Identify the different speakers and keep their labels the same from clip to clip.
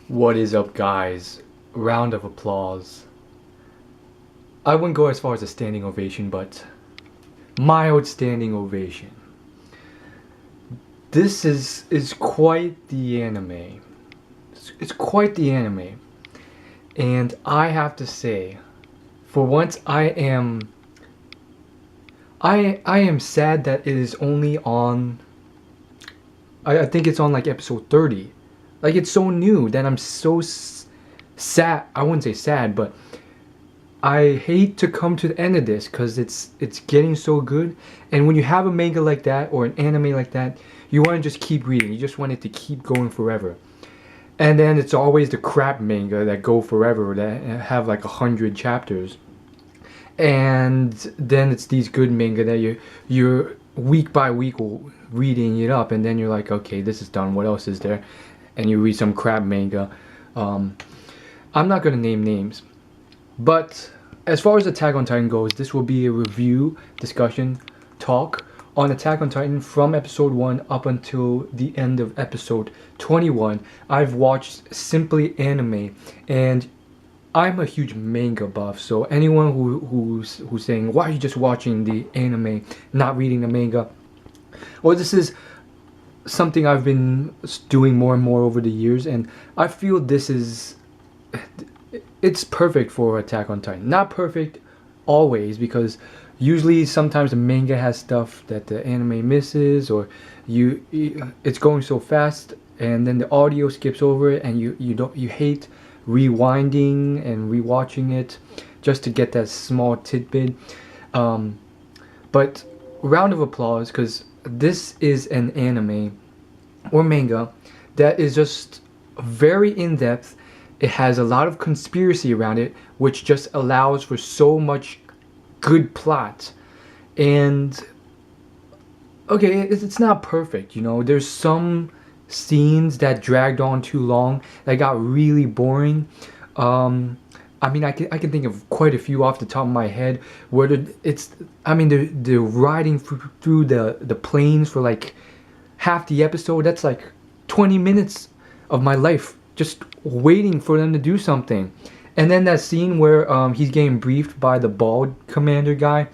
Speaker 1: What is up, guys? Round of applause. I wouldn't go as far as a standing ovation, but mild standing ovation. This is quite the anime. It's quite the anime. And I have to say, for once I am sad that it is only on I think it's on like episode 30. Like, it's so new that I'm so sad. I wouldn't say sad, but I hate to come to the end of this because it's getting so good. And when you have a manga like that or an anime like that, you want to just keep reading. You just want it to keep going forever. And then it's always the crap manga that go forever, that have like 100 chapters. And then it's these good manga that you're week by week reading it up, and then you're like, okay, this is done. What else is there? And you read some crap manga. I'm not gonna name names, but as far as Attack on Titan goes, this will be a review, discussion, talk on Attack on Titan from episode 1 up until the end of episode 21. I've watched simply anime, and I'm a huge manga buff, so anyone who's saying, why are you just watching the anime, not reading the manga? Well, this is something I've been doing more and more over the years, and I feel it's perfect for Attack on Titan. Not perfect always, because usually sometimes the manga has stuff that the anime misses, or it's going so fast and then the audio skips over it, and you hate rewinding and rewatching it just to get that small tidbit. But round of applause, because this is an anime or manga that is just very in-depth. It has a lot of conspiracy around it, which just allows for so much good plot. And okay, it's not perfect, there's some scenes that dragged on too long, that got really boring. I mean, I can think of quite a few off the top of my head where they're riding through the plains for like half the episode. That's like 20 minutes of my life just waiting for them to do something. And then that scene where he's getting briefed by the bald commander guy,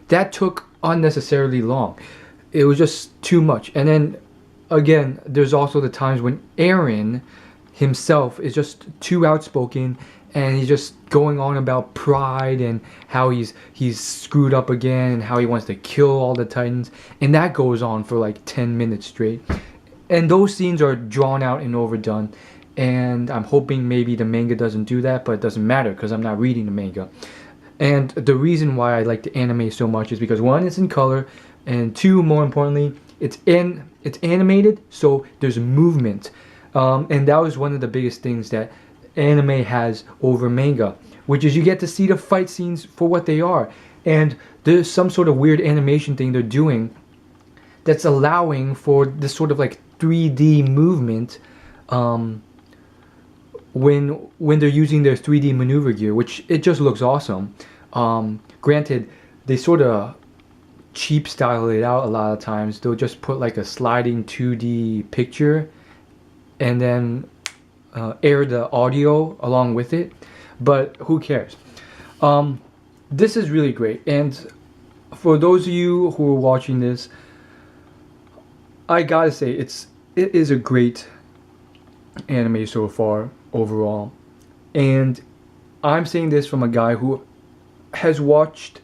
Speaker 1: that took unnecessarily long. It was just too much. And then again, there's also the times when Eren himself is just too outspoken, and he's just going on about pride and how he's screwed up again and how he wants to kill all the Titans, and that goes on for like 10 minutes straight. And those scenes are drawn out and overdone, and I'm hoping maybe the manga doesn't do that, but it doesn't matter because I'm not reading the manga. And the reason why I like the anime so much is because, one, it's in color, and two, more importantly, it's animated, so there's movement. And that was one of the biggest things that anime has over manga, which is you get to see the fight scenes for what they are. And there's some sort of weird animation thing they're doing that's allowing for this sort of like 3D movement when they're using their 3D maneuver gear, which it just looks awesome. Granted, they sort of cheap style it out a lot of times. They'll just put like a sliding 2D picture and then air the audio along with it, but who cares? This is really great, and for those of you who are watching this, I gotta say it is a great anime so far overall. And I'm saying this from a guy who has watched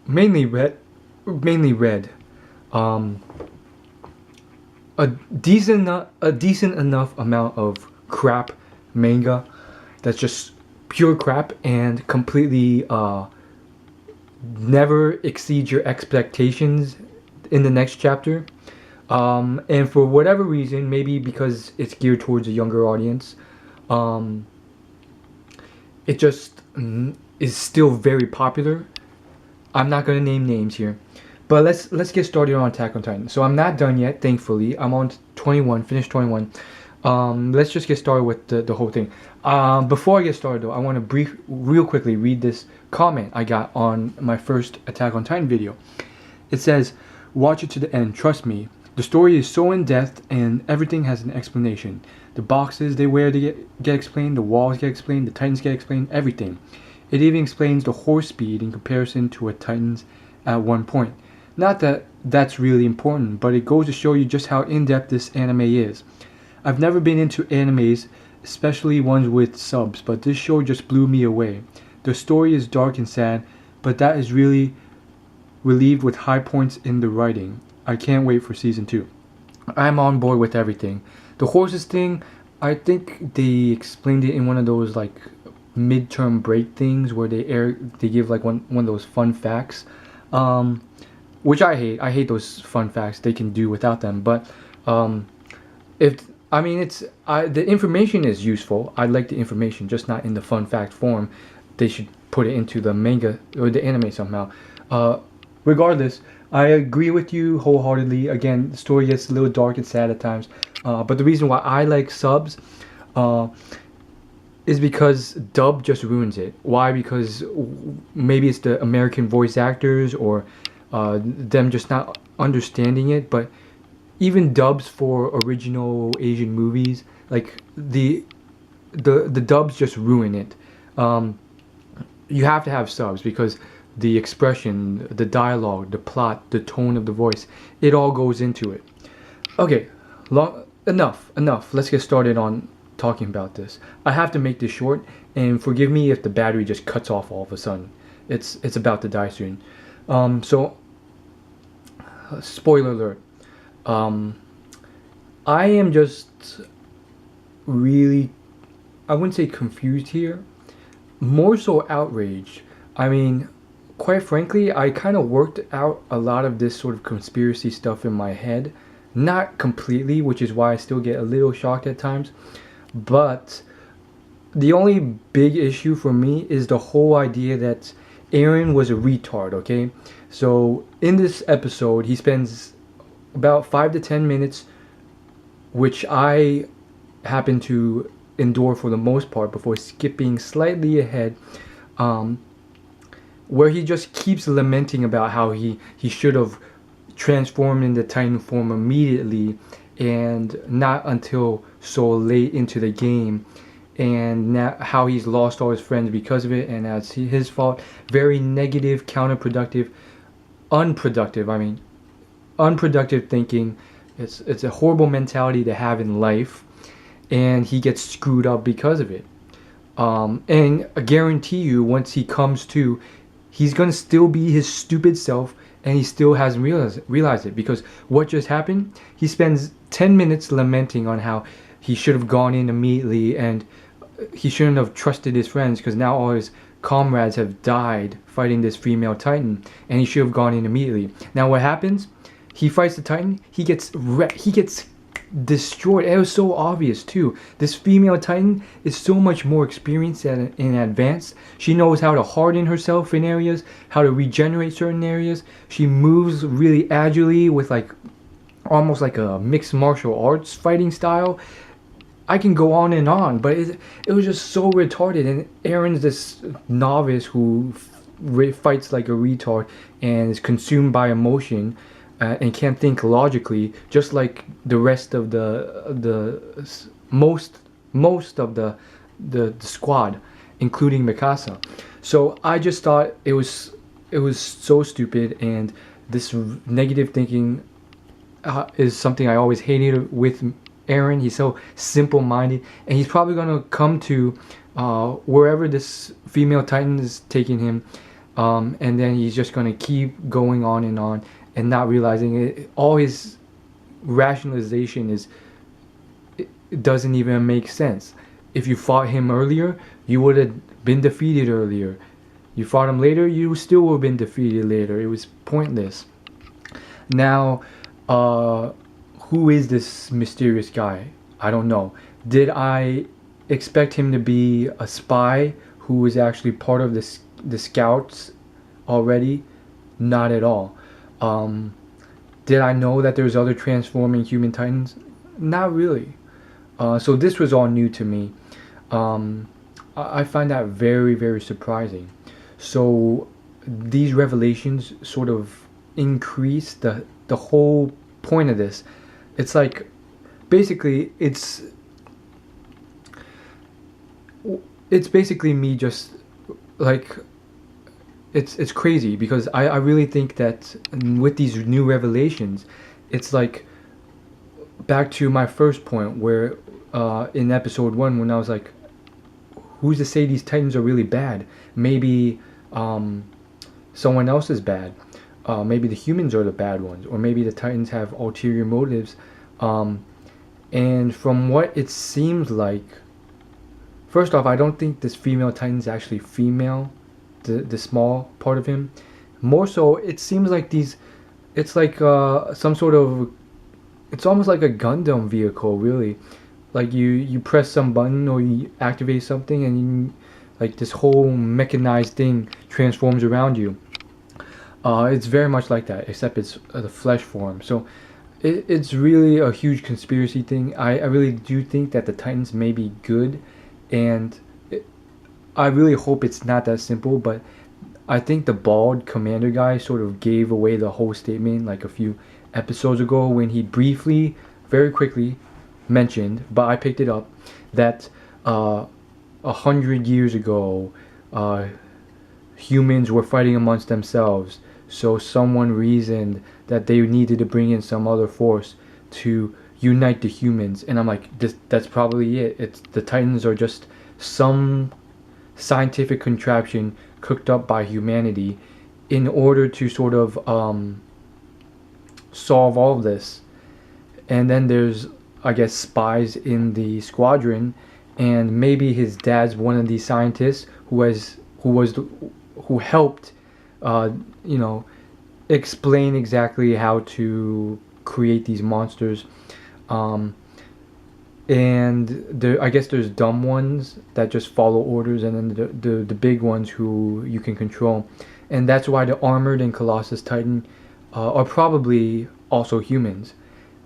Speaker 1: mainly read a decent enough amount of crap manga that's just pure crap and completely never exceeds your expectations in the next chapter. And for whatever reason, maybe because it's geared towards a younger audience, it just is still very popular. I'm not gonna name names here, but let's get started on Attack on Titan. So I'm not done yet, thankfully. I'm on 21, finished 21. Let's just get started with the whole thing. Before I get started though, I want to real quickly read this comment I got on my first Attack on Titan video. It says, "Watch it to the end, trust me. The story is so in depth and everything has an explanation. The boxes they wear to get explained, the walls get explained, the Titans get explained, everything. It even explains the horse speed in comparison to a Titans at one point. Not that that's really important, but it goes to show you just how in depth this anime is. I've never been into animes, especially ones with subs, but this show just blew me away. The story is dark and sad, but that is really relieved with high points in the writing. I can't wait for season 2. I'm on board with everything. The horses thing, I think they explained it in one of those like midterm break things where they give like one of those fun facts, which I hate. I hate those fun facts. They can do without them. But if I mean the information is useful. I like the information, just not in the fun fact form. They should put it into the manga or the anime somehow. Regardless, I agree with you wholeheartedly. Again, the story gets a little dark and sad at times. But the reason why I like subs is because dub just ruins it. Why? Because maybe it's the American voice actors or them just not understanding it. But even dubs for original Asian movies, like the dubs just ruin it. You have to have subs because the expression, the dialogue, the plot, the tone of the voice, it all goes into it. Okay, enough. Let's get started on talking about this. I have to make this short, and forgive me if the battery just cuts off all of a sudden. It's about to die soon. Spoiler alert. I am just really, I wouldn't say confused here, more so outraged. I mean, quite frankly, I kind of worked out a lot of this sort of conspiracy stuff in my head. Not completely, which is why I still get a little shocked at times. But the only big issue for me is the whole idea that Eren was a retard, okay? So in this episode, he spends about 5 to 10 minutes, which I happen to endure for the most part before skipping slightly ahead, where he just keeps lamenting about how he should have transformed into Titan form immediately and not until so late into the game, and now how he's lost all his friends because of it, and that's his fault. Very negative, counterproductive, unproductive thinking. It's a horrible mentality to have in life, and he gets screwed up because of it. And I guarantee you, once he comes to, he's gonna still be his stupid self, and he still hasn't realized it, because what just happened? He spends 10 minutes lamenting on how he should have gone in immediately, and he shouldn't have trusted his friends because now all his comrades have died fighting this female Titan, and he should have gone in immediately. Now what happens? He fights the Titan. He gets destroyed. It was so obvious too. This female Titan is so much more experienced and advanced. She knows how to harden herself in areas, how to regenerate certain areas. She moves really agilely with like almost like a mixed martial arts fighting style. I can go on, but it was just so retarded. And Eren's this novice who fights like a retard and is consumed by emotion. And can't think logically, just like the rest of the most of the squad, including Mikasa. So I just thought it was so stupid, and this negative thinking is something I always hated with Eren. He's so simple-minded, and he's probably gonna come to wherever this female Titan is taking him, and then he's just gonna keep going on and not realizing it. All his rationalization it doesn't even make sense. If you fought him earlier, you would have been defeated earlier. You fought him later, you still would have been defeated later. It was pointless. Now, who is this mysterious guy? I don't know. Did I expect him to be a spy who was actually part of the scouts already? Not at all. Did I know that there's other transforming human titans? Not really. So this was all new to me. I find that very, very surprising. So these revelations sort of increase the whole point of this. It's like basically it's basically me just like it's crazy because I really think that with these new revelations, it's like back to my first point where in episode 1 when I was like, who's to say these Titans are really bad? Maybe someone else is bad. Maybe the humans are the bad ones, or maybe the Titans have ulterior motives. And from what it seems like, first off, I don't think this female Titan is actually female. The small part of him. More so, it seems like these. It's like some sort of. It's almost like a Gundam vehicle, really. Like you press some button or you activate something, and like this whole mechanized thing transforms around you. It's very much like that, except it's the flesh form. So it's really a huge conspiracy thing. I really do think that the Titans may be good, and I really hope it's not that simple. But I think the bald commander guy sort of gave away the whole statement like a few episodes ago when he briefly, very quickly, mentioned, but I picked it up, that 100 years ago, humans were fighting amongst themselves. So someone reasoned that they needed to bring in some other force to unite the humans. And I'm like, that's probably it. It's the Titans are just some scientific contraption cooked up by humanity in order to sort of solve all of this. And then there's, I guess, spies in the squadron, and maybe his dad's one of these scientists who helped explain exactly how to create these monsters. And I guess there's dumb ones that just follow orders, and then the big ones who you can control. And that's why the Armored and Colossus Titan are probably also humans,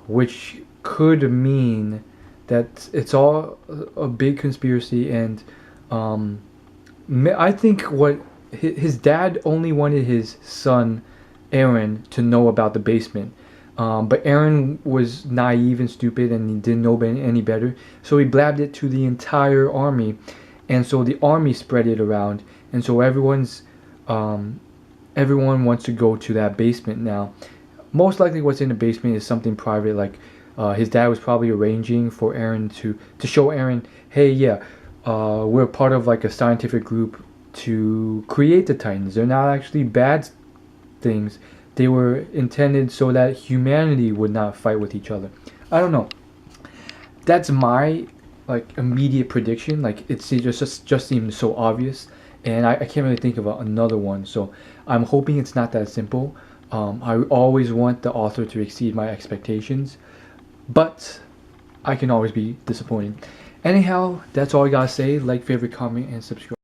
Speaker 1: which could mean that it's all a big conspiracy. And I think what his dad only wanted his son Eren to know about the basement, but Eren was naive and stupid and he didn't know any better, so he blabbed it to the entire army, and so the army spread it around, and so everyone wants to go to that basement now. Most likely what's in the basement is something private, like his dad was probably arranging for Eren to show Eren, hey, yeah, we're part of like a scientific group to create the Titans. They're not actually bad things. They were intended so that humanity would not fight with each other. I don't know. That's my like immediate prediction. Like it just seems so obvious, and I can't really think of another one. So I'm hoping it's not that simple. I always want the author to exceed my expectations, but I can always be disappointed. Anyhow, that's all I gotta say. Like, favorite, comment, and subscribe.